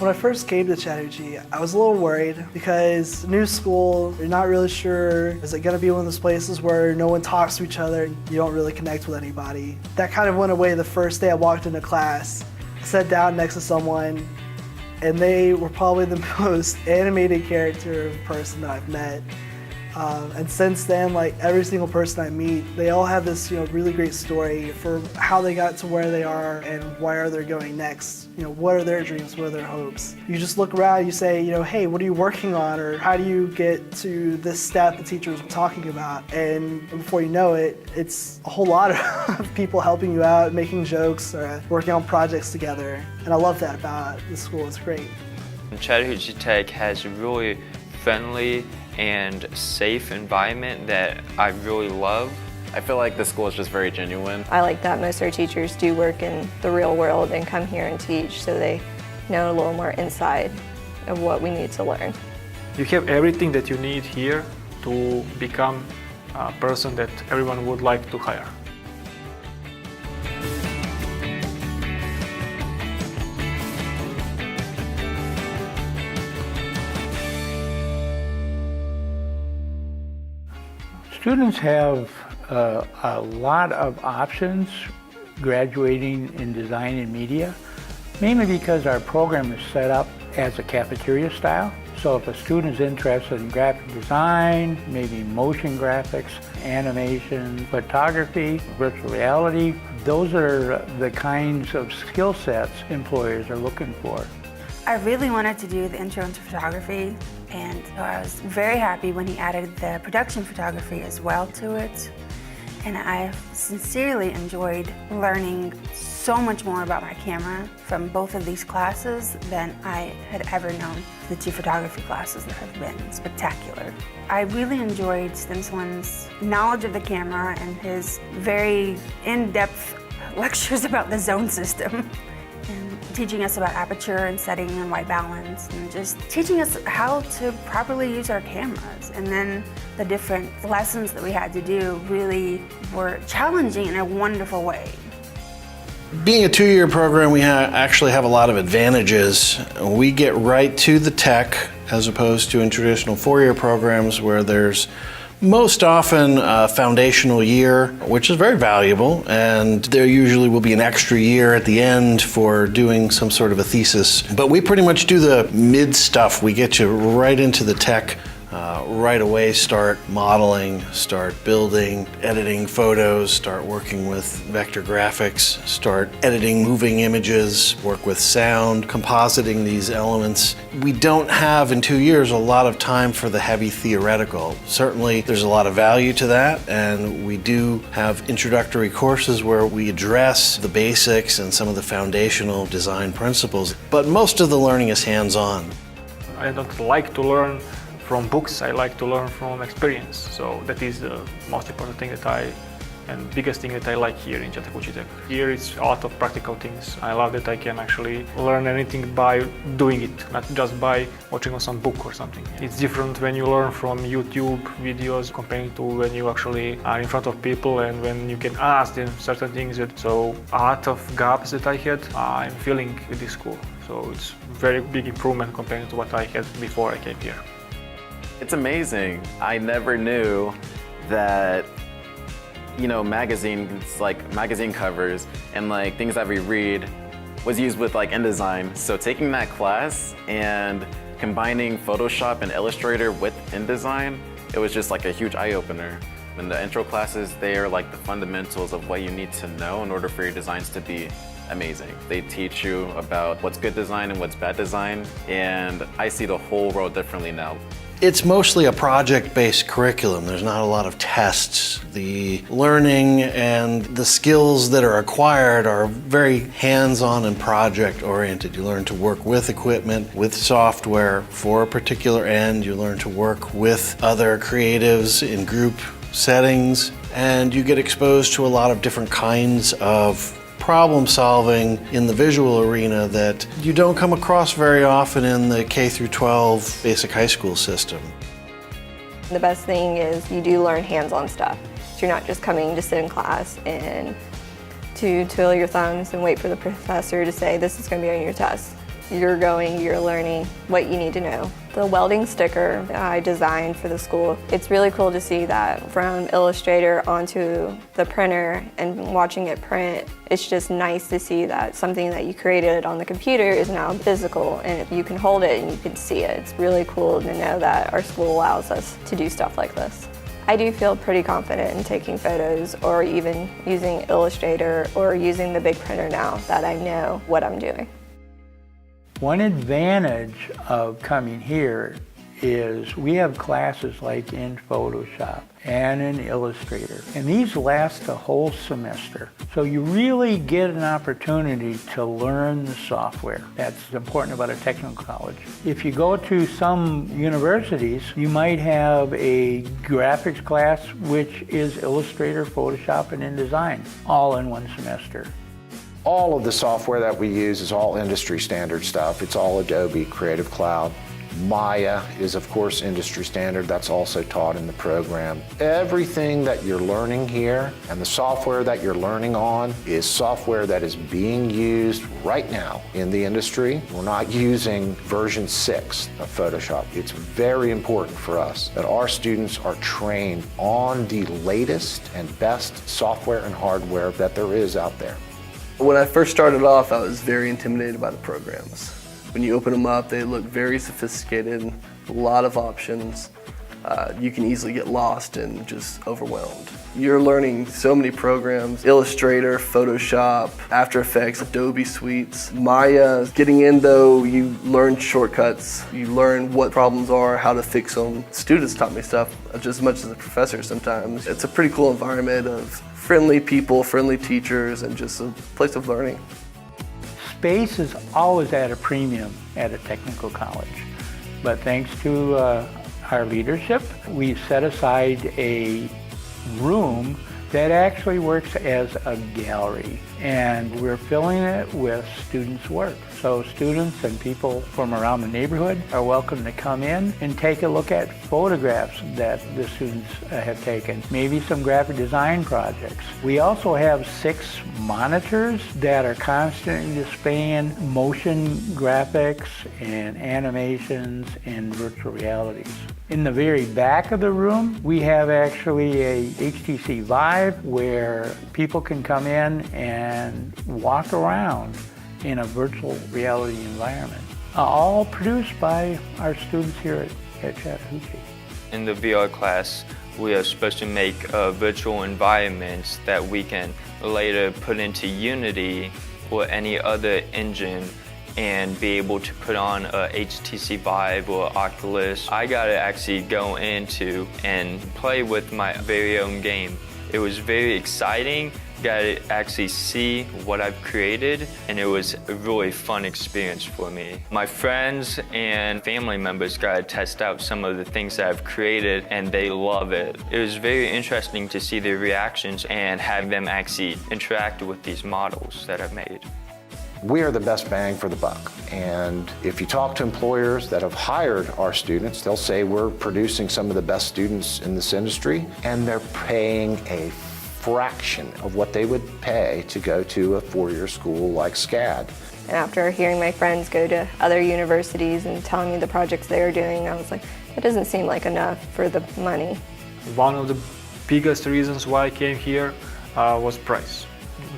When I first came to Chattahoochee, I was a little worried because new school, you're not really sure, is it going to be one of those places where no one talks to each other and you don't really connect with anybody? That kind of went away the first day I walked into class. I sat down next to someone and they were probably the most animated character person that I've met. And since then, like every single person I meet, they all have this, really great story for how they got to where they are and where they're going next. What are their dreams? What are their hopes? You just look around, you say, hey, what are you working on? Or how do you get to this step the teacher was talking about? And before you know it, it's a whole lot of people helping you out, making jokes, or working on projects together. And I love that about the school. It's great. Chattahoochee Tech has a really friendly and safe environment that I really love. I feel like the school is just very genuine. I like that most of our teachers do work in the real world and come here and teach, so they know a little more inside of what we need to learn. You have everything that you need here to become a person that everyone would like to hire. Students have a lot of options graduating in design and media, mainly because our program is set up as a cafeteria style. So if a student is interested in graphic design, maybe motion graphics, animation, photography, virtual reality, those are the kinds of skill sets employers are looking for. I really wanted to do the intro into photography, and so I was very happy when he added the production photography as well to it. And I sincerely enjoyed learning so much more about my camera from both of these classes than I had ever known. The two photography classes that have been spectacular. I really enjoyed Stenselin's knowledge of the camera and his very in-depth lectures about the zone system. And teaching us about aperture and setting and white balance, and just teaching us how to properly use our cameras. And then the different lessons that we had to do really were challenging in a wonderful way. Being a two-year program, we actually have a lot of advantages. We get right to the tech as opposed to in traditional four-year programs where there's most often a foundational year, which is very valuable, and there usually will be an extra year at the end for doing some sort of a thesis. But we pretty much do the mid stuff. We get you right into the tech right away, start modeling, start building, editing photos, start working with vector graphics, start editing moving images, work with sound, compositing these elements. We don't have in 2 years a lot of time for the heavy theoretical. Certainly there's a lot of value to that, and we do have introductory courses where we address the basics and some of the foundational design principles, but most of the learning is hands-on. I don't like to learn from books, I like to learn from experience. So that is the most important thing and biggest thing that I like here in Chattahoochee Tech. Here it's a lot of practical things. I love that I can actually learn anything by doing it, not just by watching on some book or something. It's different when you learn from YouTube videos compared to when you actually are in front of people and when you can ask them certain things. So a lot of gaps that I had, I'm filling with this school. So it's very big improvement compared to what I had before I came here. It's amazing. I never knew that, magazines, like magazine covers and like things that we read was used with like InDesign. So taking that class and combining Photoshop and Illustrator with InDesign, it was just like a huge eye-opener. In the intro classes, they are like the fundamentals of what you need to know in order for your designs to be amazing. They teach you about what's good design and what's bad design, and I see the whole world differently now. It's mostly a project-based curriculum. There's not a lot of tests. The learning and the skills that are acquired are very hands-on and project-oriented. You learn to work with equipment, with software for a particular end. You learn to work with other creatives in group settings, and you get exposed to a lot of different kinds of problem solving in the visual arena that you don't come across very often in the K through 12 basic high school system. The best thing is you do learn hands-on stuff. So you're not just coming to sit in class and to twiddle your thumbs and wait for the professor to say this is going to be on your test. you're learning what you need to know. The welding sticker I designed for the school, it's really cool to see that from Illustrator onto the printer and watching it print. It's just nice to see that something that you created on the computer is now physical and you can hold it and you can see it. It's really cool to know that our school allows us to do stuff like this. I do feel pretty confident in taking photos or even using Illustrator or using the big printer now that I know what I'm doing. One advantage of coming here is we have classes like in Photoshop and in Illustrator, and these last a whole semester. So you really get an opportunity to learn the software. That's important about a technical college. If you go to some universities, you might have a graphics class which is Illustrator, Photoshop, and InDesign, all in one semester. All of the software that we use is all industry standard stuff. It's all Adobe Creative Cloud. Maya is, of course, industry standard. That's also taught in the program. Everything that you're learning here and the software that you're learning on is software that is being used right now in the industry. We're not using version 6 of Photoshop. It's very important for us that our students are trained on the latest and best software and hardware that there is out there. When I first started off, I was very intimidated by the programs. When you open them up, they look very sophisticated, a lot of options. You can easily get lost and just overwhelmed. You're learning so many programs: Illustrator, Photoshop, After Effects, Adobe suites, Maya. Getting in though, you learn shortcuts, you learn what problems are, how to fix them. Students taught me stuff just as much as the professors sometimes. It's a pretty cool environment of friendly people, friendly teachers, and just a place of learning. Space is always at a premium at a technical college, but thanks to our leadership, we've set aside a room that actually works as a gallery, and we're filling it with students' work. So students and people from around the neighborhood are welcome to come in and take a look at photographs that the students have taken, maybe some graphic design projects. We also have 6 monitors that are constantly displaying motion graphics and animations and virtual realities. In the very back of the room, we have actually a HTC Vive where people can come in and walk around in a virtual reality environment. All produced by our students here at Chattahoochee. In the VR class, we are supposed to make virtual environments that we can later put into Unity or any other engine and be able to put on a HTC Vive or Oculus. I got to actually go into and play with my very own game. It was very exciting. Got to actually see what I've created, and it was a really fun experience for me. My friends and family members got to test out some of the things that I've created, and they love it. It was very interesting to see their reactions and have them actually interact with these models that I've made. We are the best bang for the buck, and if you talk to employers that have hired our students, they'll say we're producing some of the best students in this industry, and they're paying a fraction of what they would pay to go to a 4-year school like SCAD. And after hearing my friends go to other universities and telling me the projects they were doing, I was like, that doesn't seem like enough for the money. One of the biggest reasons why I came here was price.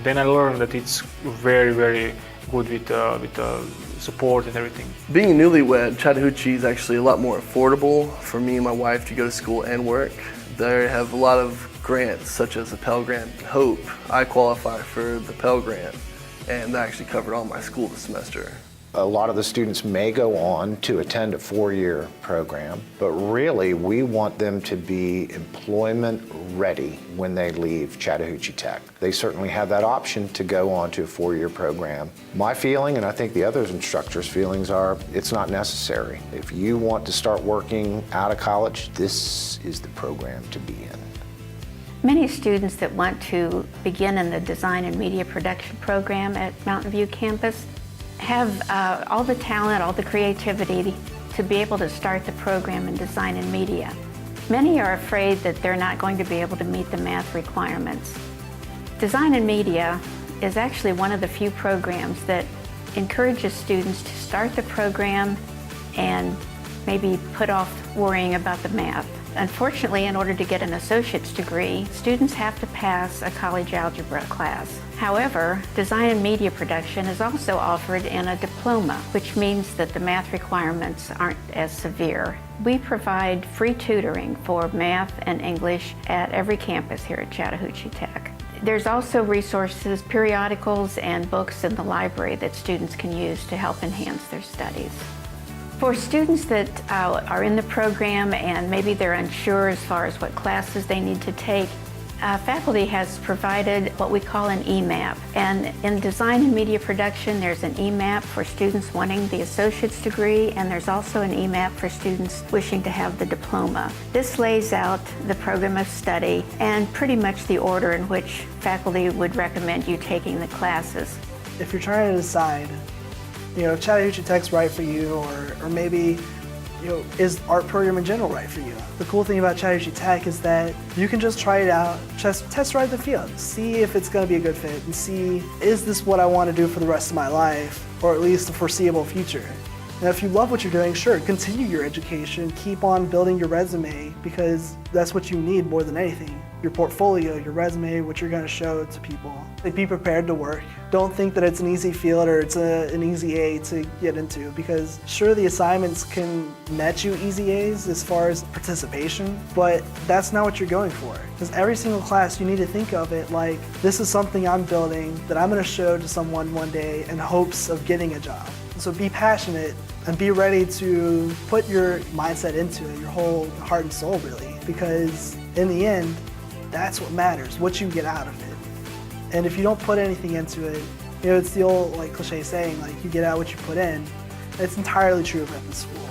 Then I learned that it's very, very good with support and everything. Being a newlywed, Chattahoochee is actually a lot more affordable for me and my wife to go to school and work. They have a lot of grants such as the Pell Grant and Hope. I qualify for the Pell Grant, and that actually covered all my school this semester. A lot of the students may go on to attend a 4-year program, but really we want them to be employment ready when they leave Chattahoochee Tech. They certainly have that option to go on to a 4-year program. My feeling, and I think the other instructors' feelings are, it's not necessary. If you want to start working out of college, this is the program to be in. Many students that want to begin in the Design and Media Production program at Mountain View campus have all the talent, all the creativity to be able to start the program in design and media. Many are afraid that they're not going to be able to meet the math requirements. Design and media is actually one of the few programs that encourages students to start the program and maybe put off worrying about the math. Unfortunately, in order to get an associate's degree, students have to pass a college algebra class. However, design and media production is also offered in a diploma, which means that the math requirements aren't as severe. We provide free tutoring for math and English at every campus here at Chattahoochee Tech. There's also resources, periodicals, and books in the library that students can use to help enhance their studies. For students that are in the program and maybe they're unsure as far as what classes they need to take, faculty has provided what we call an EMAP. And in design and media production, there's an EMAP for students wanting the associate's degree, and there's also an EMAP for students wishing to have the diploma. This lays out the program of study and pretty much the order in which faculty would recommend you taking the classes. If you're trying to decide, if Chattahoochee Tech's right for you, or maybe, is art program in general right for you? The cool thing about Chattahoochee Tech is that you can just try it out, just test right the field, see if it's going to be a good fit, and see, is this what I want to do for the rest of my life, or at least the foreseeable future? And if you love what you're doing, sure, continue your education, keep on building your resume, because that's what you need more than anything. Your portfolio, your resume, what you're going to show to people. Be prepared to work. Don't think that it's an easy field or it's an easy A to get into, because sure, the assignments can net you easy A's as far as participation, but that's not what you're going for. Because every single class, you need to think of it like, this is something I'm building that I'm going to show to someone one day in hopes of getting a job. So be passionate and be ready to put your mindset into it, your whole heart and soul really, because in the end, that's what matters, what you get out of it. And if you don't put anything into it, it's the old cliche saying, you get out what you put in. It's entirely true about the school.